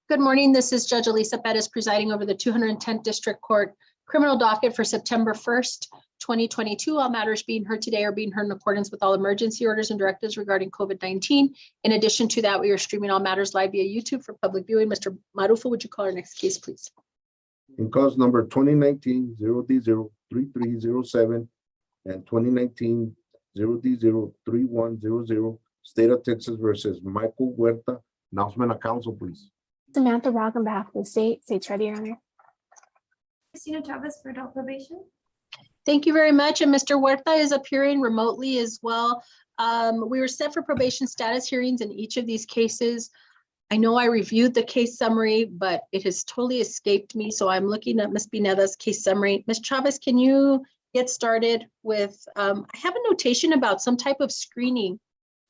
Good morning. This is Judge Alyssa Perez presiding over the 210th District Court criminal docket for September 1st, 2022. All matters being heard today are being heard in accordance with all emergency orders and directives regarding COVID-19. In addition to that, we are streaming all matters live via YouTube for public viewing. Mr. Marufo, would you call our next case, please? In cause number 2019-0D03307 and 2019-0D03100, State of Texas versus Michael Huerta. Announcement of counsel, please. Samantha Brock on behalf of the state. State's ready, Your Honor. Christina Chavez for adult probation. Thank you very much. And Mr. Huerta is appearing remotely as well. We were set for probation status hearings in each of these cases. I know I reviewed the case summary, but it has totally escaped me. So I'm looking at Ms. Pineda's case summary. Ms. Chavez, can you get started with, I have a notation about some type of screening.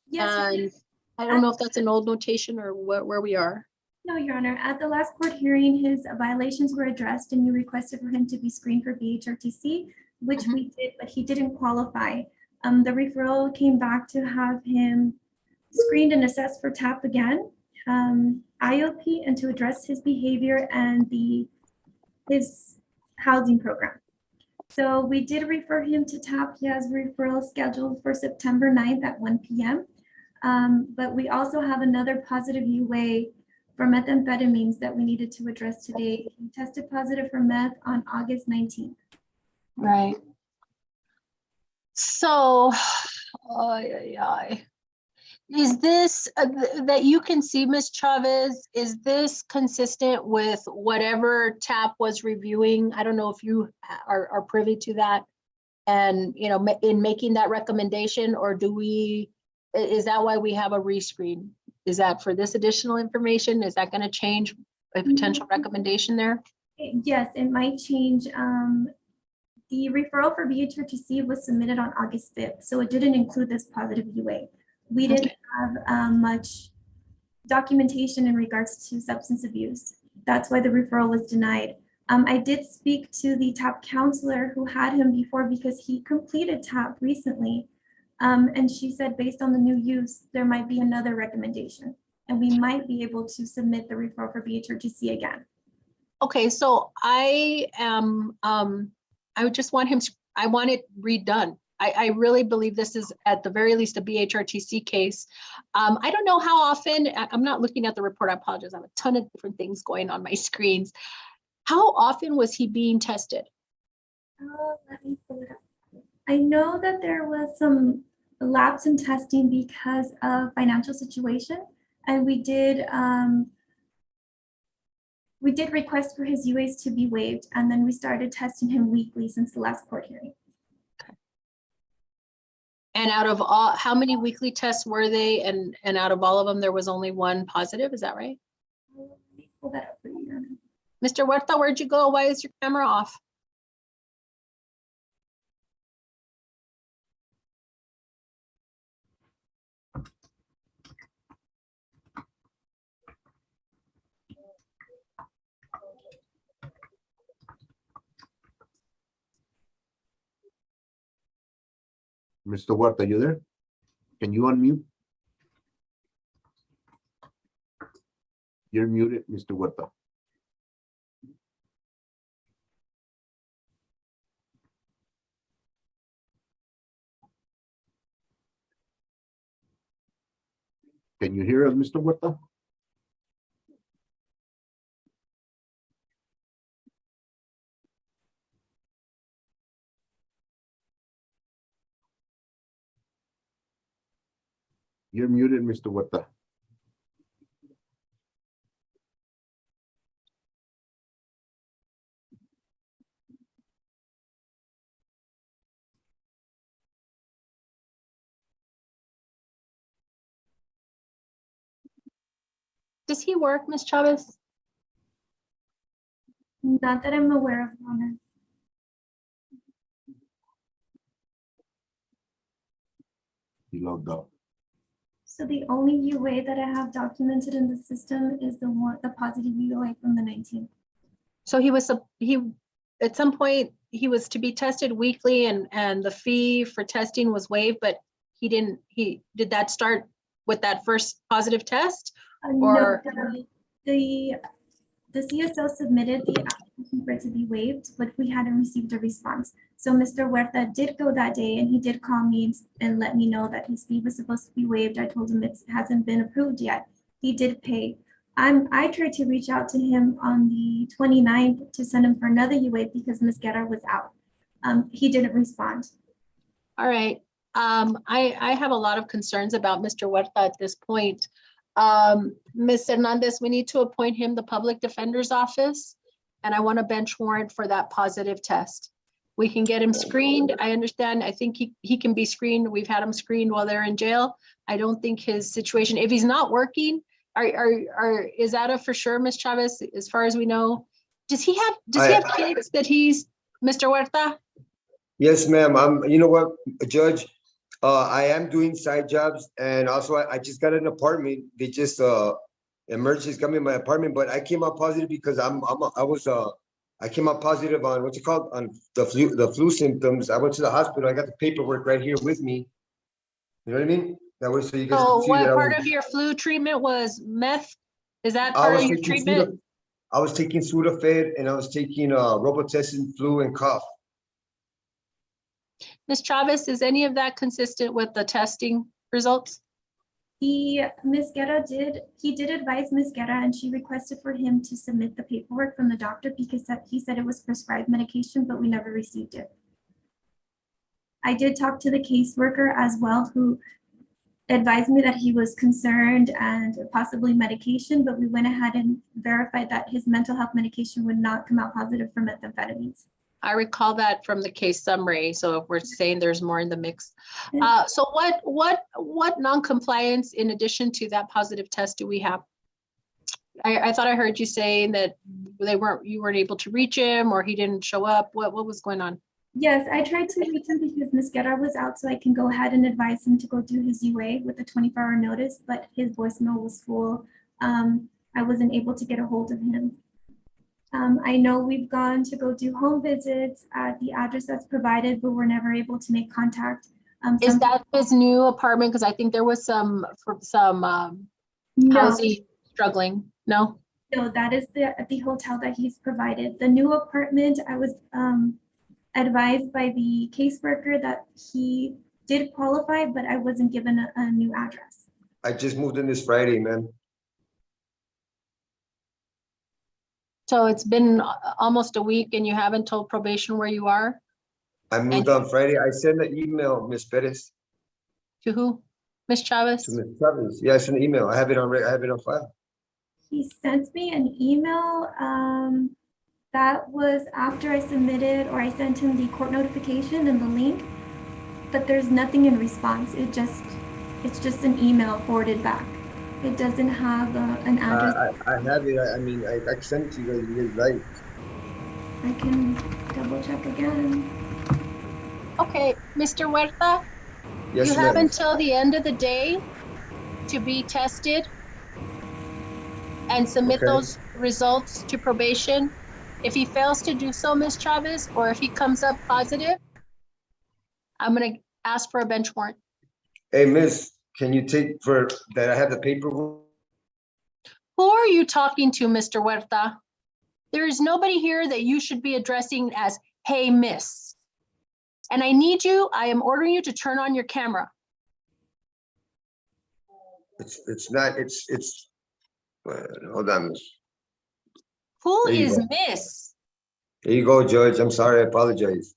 Yes. And I don't know if that's an old notation or where we are. No, Your Honor. At the last court hearing, his violations were addressed and you requested for him to be screened for BHRTC, which we did, but he didn't qualify. The referral came back to have him screened and assessed for TAP again, IOP, and to address his behavior and his housing program. So we did refer him to TAP. He has referral scheduled for September 9th at 1 p.m. But we also have another positive UA for methamphetamines that we needed to address today. He tested positive for meth on August 19th. Right. So, is this that you can see, Ms. Chavez, is this consistent with whatever TAP was reviewing? I don't know if you are privy to that and, you know, in making that recommendation, or is that why we have a rescreen? Is that for this additional information? Is that going to change a potential recommendation there? Yes, it might change. The referral for BHRTC was submitted on August 5th, so it didn't include this positive UA. We didn't have much documentation in regards to substance abuse. That's why the referral was denied. I did speak to the TAP counselor who had him before because he completed TAP recently. And she said, based on the new use, there might be another recommendation and we might be able to submit the referral for BHRTC again. Okay, so I would just want I want it redone. I really believe this is at the very least a BHRTC case. I don't know how often, I'm not looking at the report, I apologize. I have a ton of different things going on my screens. How often was he being tested? Let me pull it up. I know that there was some lapse in testing because of financial situation, and we did request for his UAs to be waived, and then we started testing him weekly since the last court hearing. Okay. And out of all, how many weekly tests were they? And out of all of them, there was only one positive, is that right? Let me pull that up for you, Your Honor. Mr. Huerta, where'd you go? Why is your camera off? Mr. Huerta, you there? Can you unmute? You're muted, Mr. Huerta. Can you hear us, Mr. Huerta? You're muted, Mr. Huerta. Does he work, Ms. Chavez? Not that I'm aware of, Your Honor. He logged out. So the only UA that I have documented in the system is the positive UA from the 19th. So at some point he was to be tested weekly and the fee for testing was waived, but did that start with that first positive test? Or No, The CSO submitted the application for it to be waived, but we hadn't received a response. So Mr. Huerta did go that day and he did call me and let me know that his fee was supposed to be waived. I told him it hasn't been approved yet. He did pay. I tried to reach out to him on the 29th to send him for another UA because Ms. Guerra was out. He didn't respond. All right. I have a lot of concerns about Mr. Huerta at this point. Ms. Hernandez, we need to appoint him the public defender's office. And I want a bench warrant for that positive test. We can get him screened. I understand. I think he can be screened. We've had him screened while they're in jail. I don't think his situation, if he's not working, is that a for sure, Ms. Chavez, as far as we know? Does he have kids that he's, Mr. Huerta? Yes, ma'am. You know what, Judge? I am doing side jobs, and also I just got an apartment. They just emergencies got me in my apartment, but I came out positive because I came out positive on what's it called, on the flu symptoms. I went to the hospital. I got the paperwork right here with me. You know what I mean? That way, so you guys So can see what that part of your flu treatment was meth? Is that part of your treatment? I was taking Sudafed and I was taking Robitussin, flu, and cough. Ms. Chavez, is any of that consistent with the testing results? Ms. Guerra he did advise Ms. Guerra, and she requested for him to submit the paperwork from the doctor because he said it was prescribed medication, but we never received it. I did talk to the caseworker as well, who advised me that he was concerned and possibly medication, but we went ahead and verified that his mental health medication would not come out positive for methamphetamines. I recall that from the case summary. So if we're saying there's more in the mix. So what non-compliance in addition to that positive test do we have? I thought I heard you saying that you weren't able to reach him or he didn't show up. What was going on? Yes, I tried to reach him because Ms. Guerra was out, so I can go ahead and advise him to go do his UA with a 24-hour notice, but his voicemail was full. I wasn't able to get a hold of him. I know we've gone to go do home visits at the address that's provided, but we're never able to make contact. Is that his new apartment? Because I think there was some housing struggling. No? No, that is the hotel that he's provided. The new apartment, I was advised by the caseworker that he did qualify, but I wasn't given a new address. I just moved in this Friday, man. So it's been almost a week and you haven't told probation where you are? I moved on Friday. I sent an email, Ms. Perez. To who? Ms. Chavez? To Ms. Chavez. Yeah, I sent an email. I have it on file. He sent me an email that was after I submitted, or I sent him the court notification and the link, but there's nothing in response. It's just an email forwarded back. It doesn't have an address. I have it. I mean, I sent it to you guys. You guys right. I can double check again. Okay, Mr. Huerta, Yes, you have ma'am. until the end of the day to be tested and submit Okay. those results to probation. If he fails to do so, Ms. Chavez, or if he comes up positive, I'm gonna ask for a bench warrant. Hey, Miss, can you take for that? I have the paperwork. Who are you talking to, Mr. Huerta? There is nobody here that you should be addressing as, hey, miss. And I am ordering you to turn on your camera. It's not. Hold on, Miss. Who There you is go. miss? There you go, Judge. I'm sorry. I apologize.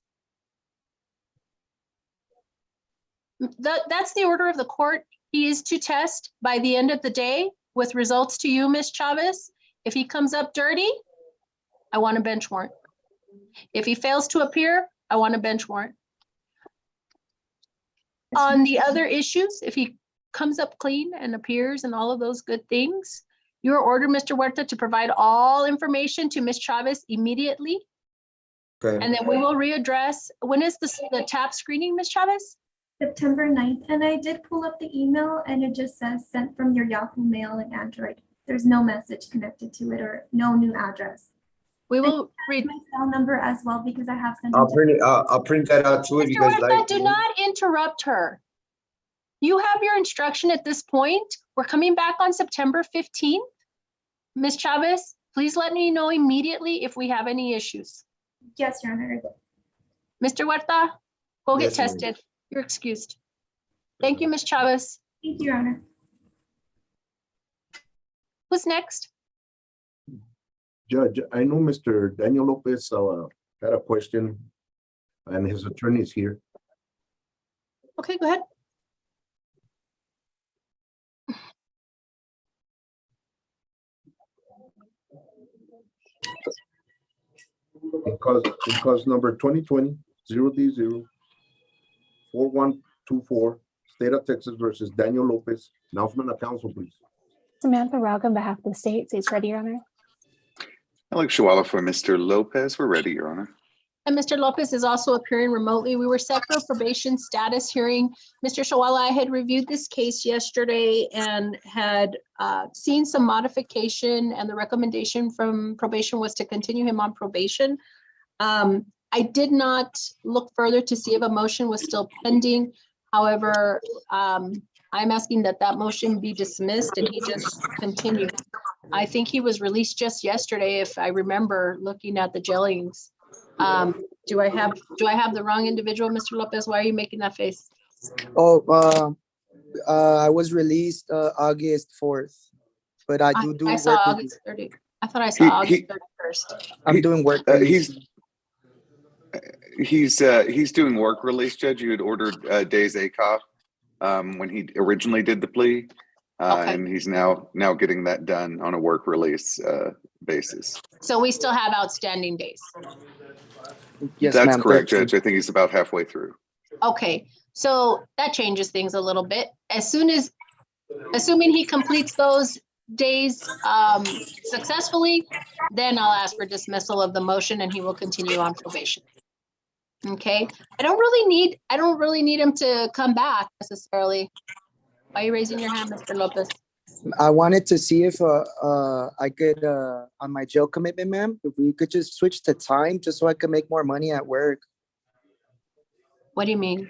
That's the order of the court. He is to test by the end of the day with results to you, Ms. Chavez. If he comes up dirty, I want a bench warrant. If he fails to appear, I want a bench warrant. On the other issues, if he comes up clean and appears and all of those good things, your order, Mr. Huerta, to provide all information to Ms. Chavez immediately. Okay. And then we will readdress. When is the TAP screening, Ms. Chavez? September 9th, and I did pull up the email and it just says sent from your Yahoo Mail and Android. There's no message connected to it or no new address. We will read. My cell number as well because I have sent I'll print it. I'll print that out too if you Mr. guys Huerta, like. do not interrupt her. You have your instruction at this point. We're coming back on September 15th. Ms. Chavez, please let me know immediately if we have any issues. Yes, Your Honor. Mr. Huerta, go get Yes, ma'am. tested. You're excused. Thank you, Ms. Chavez. Thank you, Your Honor. Who's next? Judge, I know Mr. Daniel Lopez had a question and his attorney is here. Okay, go ahead. Because number 2020-0D0-4124, State of Texas versus Daniel Lopez. Announcement of council, please. Samantha Rogg on behalf of the state states ready, Your Honor. Alex Shawala for Mr. Lopez. We're ready, Your Honor. And Mr. Lopez is also appearing remotely. We were set for a probation status hearing. Mr. Shawala, I had reviewed this case yesterday and had seen some modification, and the recommendation from probation was to continue him on probation. I did not look further to see if a motion was still pending. However, I'm asking that that motion be dismissed and he just continue. I think he was released just yesterday, if I remember looking at the jailings. Do I have the wrong individual, Mr. Lopez? Why are you making that face? Oh, I was released August 4th, but I do I saw work. August 30. I thought I saw August 31st. I'm doing work. He's doing work release, Judge. You had ordered days ACOF when he originally did the plea, Okay. and he's now getting that done on a work release basis. So we still have outstanding days. Yes, That's ma'am. correct, 13. Judge. I think he's about halfway through. Okay, so that changes things a little bit. Assuming he completes those days successfully, then I'll ask for dismissal of the motion and he will continue on probation. Okay, I don't really need him to come back necessarily. Why are you raising your hand, Mr. Lopez? I wanted to see if I could on my jail commitment, ma'am, if we could just switch the time just so I could make more money at work. What do you mean?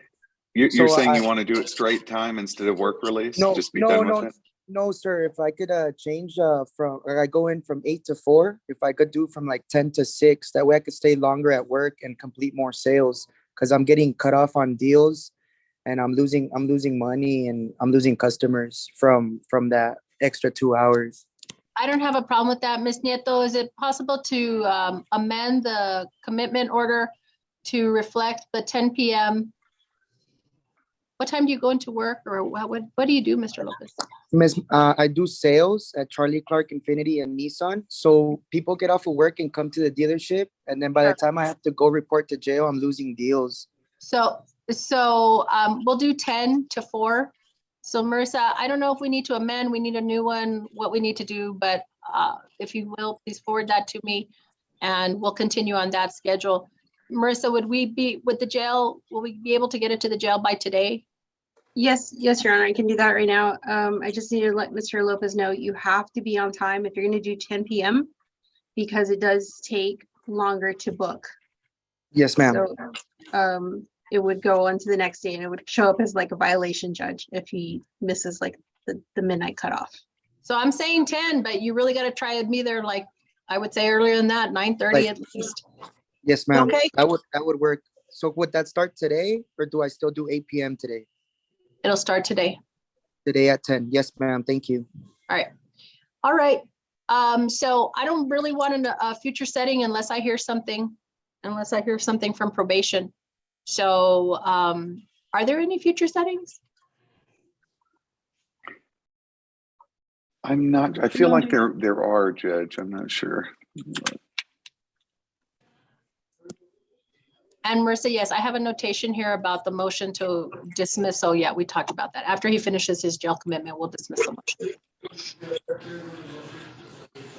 You're So saying you want to do it straight time instead of work release? No, Just be done with it? no, sir. If I could change from, or I go in from 8 to 4, if I could do from like 10 to 6, that way I could stay longer at work and complete more sales, because I'm getting cut off on deals and I'm losing money and I'm losing customers from that extra 2 hours. I don't have a problem with that, Ms. Nieto. Is it possible to amend the commitment order to reflect the 10 p.m.? What time do you go into work, or what do you do, Mr. Lopez? Miss, I do sales at Charlie Clark Infinity and Nissan. So people get off of work and come to the dealership, and then by the time I have to go report to jail, I'm losing deals. So we'll do 10 to 4. So Marissa, I don't know if we need to amend, we need a new one, what we need to do, but if you will, please forward that to me and we'll continue on that schedule. Marissa, will we be able to get it to the jail by today? Yes, Your Honor, I can do that right now. I just need to let Mr. Lopez know you have to be on time if you're going to do 10 p.m. because it does take longer to book. Yes, ma'am. So it would go on to the next day and it would show up as like a violation, Judge, if he misses like the midnight cutoff. So I'm saying 10, but you really got to try and be there, like I would say earlier than that, 9:30 at least. Yes, ma'am. Okay. That would work. So would that start today, or do I still do 8 p.m. today? It'll start today. Today at 10. Yes, ma'am. Thank you. All right. So I don't really want a future setting unless I hear something from probation. So are there any future settings? I'm not. I feel like there are, Judge. I'm not sure. And Marissa, yes, I have a notation here about the motion to dismiss. So yeah, we talked about that. After he finishes his jail commitment, we'll dismiss the motion.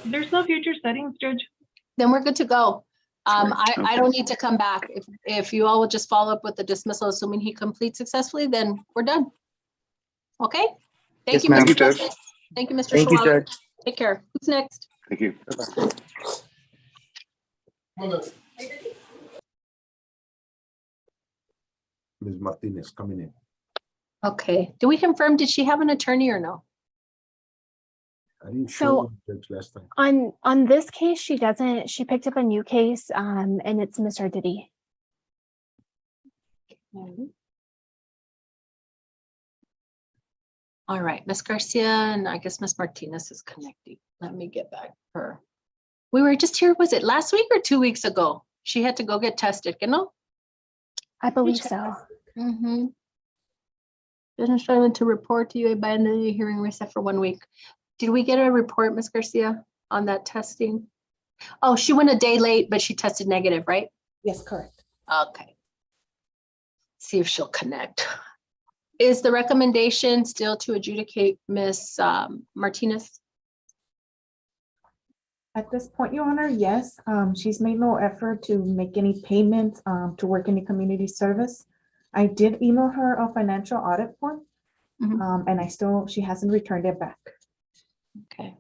There's no future settings, Judge. Then we're good to go. I Okay. don't need to come back. If you all would just follow up with the dismissal, assuming he completes successfully, then we're done. Okay? Thank Yes, you, ma'am. Mr. Thank you, Judge. Lopez. Thank you, Mr. Thank you, Shawala. Judge. Take care. Who's next? Thank you. Ms. Martinez coming in. Okay. Do we confirm, did she have an attorney or no? I didn't So- show you, Judge, last time. On this case, she doesn't, she picked up a new case, and it's Miss Arditi. All right, Miss Garcia, and I guess Miss Martinez is connecting. Let me get back her. We were just here, was it last week or 2 weeks ago? She had to go get tested, you know? I believe so. Mm-hmm. Business driving to report to you by the end of the hearing reset for 1 week. Did we get a report, Miss Garcia, on that testing? Oh, she went a day late, but she tested negative, right? Yes, correct. Okay. See if she'll connect. Is the recommendation still to adjudicate Miss Martinez? At this point, Your Honor, yes, she's made no effort to make any payments to work in the community service. I did email her a financial audit form, Mhm. and she hasn't returned it back. Okay.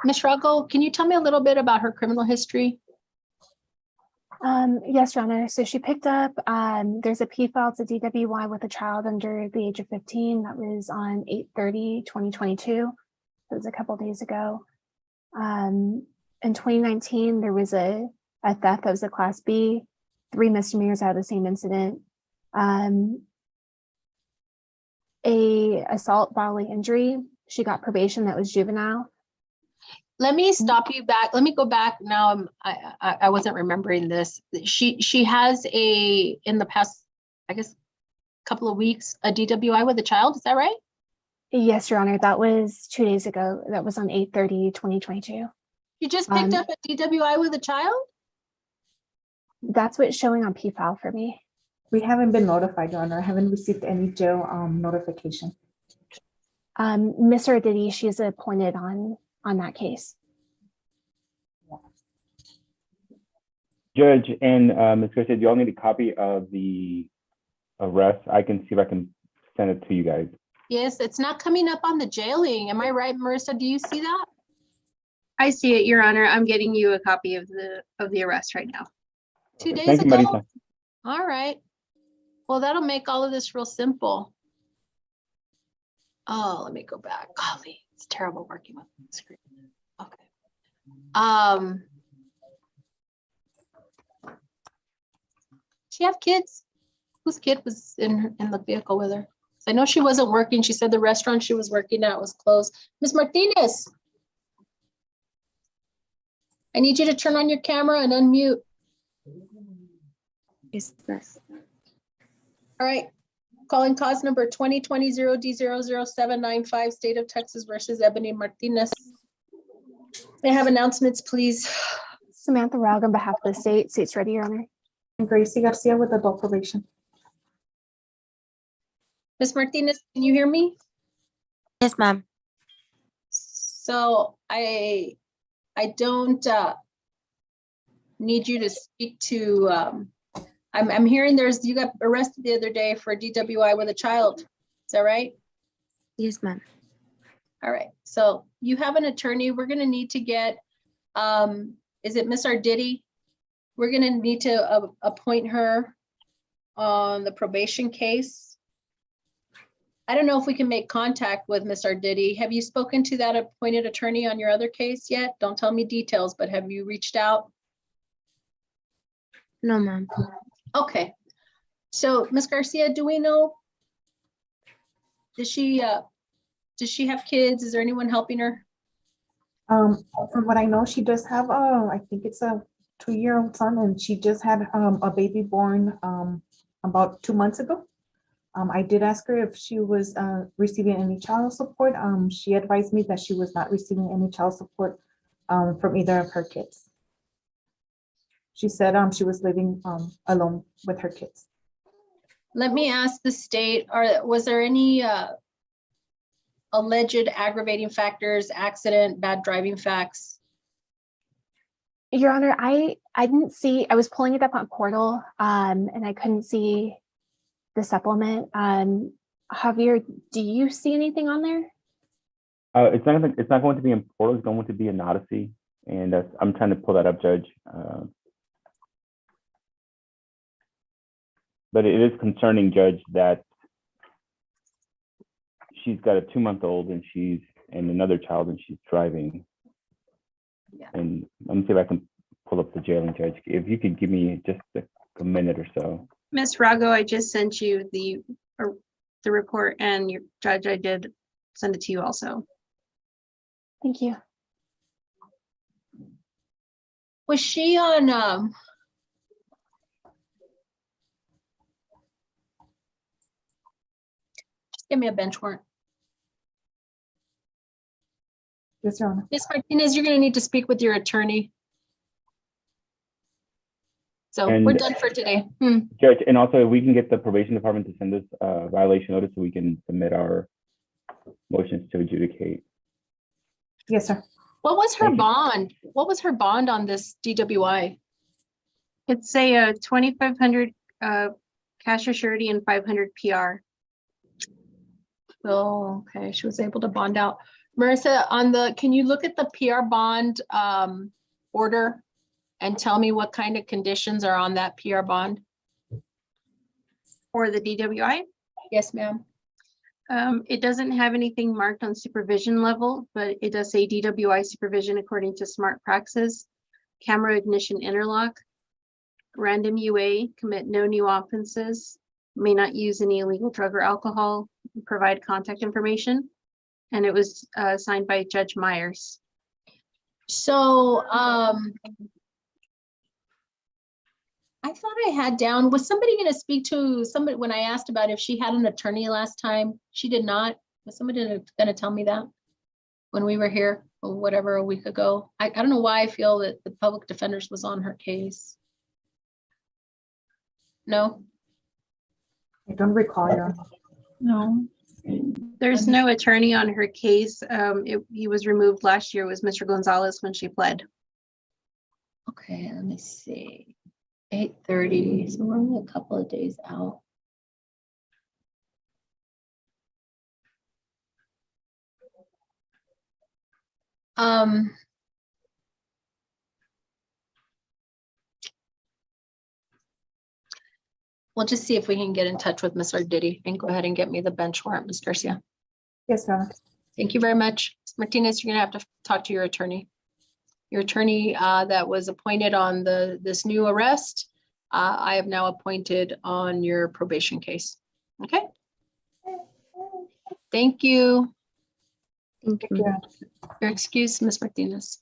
Ms. Rago, can you tell me a little bit about her criminal history? Yes, Your Honor. So she picked up, there's a P file to DWI with a child under the age of 15. That was on 8/30/2022. That was a couple days ago. In 2019, there was a theft that was a Class B, 3 misdemeanors out of the same incident. A assault bodily injury. She got probation that was juvenile. Let me stop you back. Let me go back now. I wasn't remembering this. She has in the past, I guess, couple of weeks, a DWI with a child. Is that right? Yes, Your Honor. That was 2 days ago. That was on 8/30/2022. You just picked up a DWI with a child? That's what's showing on P file for me. We haven't been notified, Your Honor. I haven't received any jail notification. Miss Arditi, she's appointed on that case. Judge and Ms. Garcia, do y'all need a copy of the arrest? I can see if I can send it to you guys. Yes, it's not coming up on the jailing. Am I right, Marissa? Do you see that? I see it, Your Honor. I'm getting you a copy of the arrest right now. 2 days Thank you, ago? Marisa. All right. Well, that'll make all of this real simple. Oh, let me go back. Golly, it's terrible working with the screen. Okay. She have kids? Whose kid was in the vehicle with her? I know she wasn't working. She said the restaurant she was working at was closed. Ms. Martinez. I need you to turn on your camera and unmute. Yes, ma'am. All right. Calling cause number 2020-0D00795, State of Texas versus Ebony Martinez. May I have announcements, please? Samantha Raug on behalf of the state. State's ready, Your Honor. And Gracie Garcia with adult probation. Ms. Martinez, can you hear me? Yes, ma'am. So I don't need you to speak to, I'm hearing you got arrested the other day for DWI with a child. Is that right? Yes, ma'am. All right. So you have an attorney. We're going to need to get, is it Miss Arditi? We're going to need to appoint her on the probation case. I don't know if we can make contact with Miss Arditi. Have you spoken to that appointed attorney on your other case yet? Don't tell me details, but have you reached out? No, ma'am. Okay. So Ms. Garcia, do we know? Does she have kids? Is there anyone helping her? From what I know, she does have I think it's a 2-year-old son, and she just had a baby born about 2 months ago. I did ask her if she was receiving any child support. She advised me that she was not receiving any child support from either of her kids. She said she was living alone with her kids. Let me ask the state, was there any alleged aggravating factors, accident, bad driving facts? Your Honor, I didn't see, I was pulling it up on portal and I couldn't see the supplement. Javier, do you see anything on there? It's not going to be in portal. It's going to be in Odyssey, and I'm trying to pull that up, Judge. But it is concerning, Judge, that she's got a 2-month-old and another child and she's driving. Yeah. And let me see if I can pull up the jailing judge. If you could give me just a minute or so. Miss Rago, I just sent you the report, and your judge, I did send it to you also. Thank you. Was she on, just give me a bench warrant. Yes, Your Honor. Ms. Martinez, you're gonna need to speak with your attorney. So we're And- done for today. Judge, and also if we can get the probation department to send us a violation notice so we can submit our motions to adjudicate. Yes, sir. What was her Thank you. bond? What was her bond on this DWI? It's a 2,500 cash or surety and 500 PR. Oh, okay, she was able to bond out. Marissa, can you look at the PR bond order and tell me what kind of conditions are on that PR bond? For the DWI. Yes, ma'am. It doesn't have anything marked on supervision level, but it does say DWI supervision according to smart praxis, camera ignition interlock, random UA, commit no new offenses, may not use any illegal drug or alcohol, provide contact information. And it was signed by Judge Myers. So, I thought I had down, was somebody gonna speak to somebody when I asked about if she had an attorney last time? She did not. Was somebody gonna tell me that when we were here or whatever a week ago? I don't know why I feel that the public defenders was on her case. No? I don't recall, Your Honor. No. There's no attorney on her case. He was removed last year. It was Mr. Gonzalez when she pled. Okay, let me see. 8:30, so we're only a couple of days out. We'll just see if we can get in touch with Ms. Arditi and go ahead and get me the bench warrant, Ms. Garcia. Yes, Your Honor. Thank you very much. Ms. Martinez, you're gonna have to talk to your attorney. Your attorney that was appointed on this new arrest, I have now appointed on your probation case. Okay? Thank you. Thank Thank you. you. Your excuse, Ms. Martinez.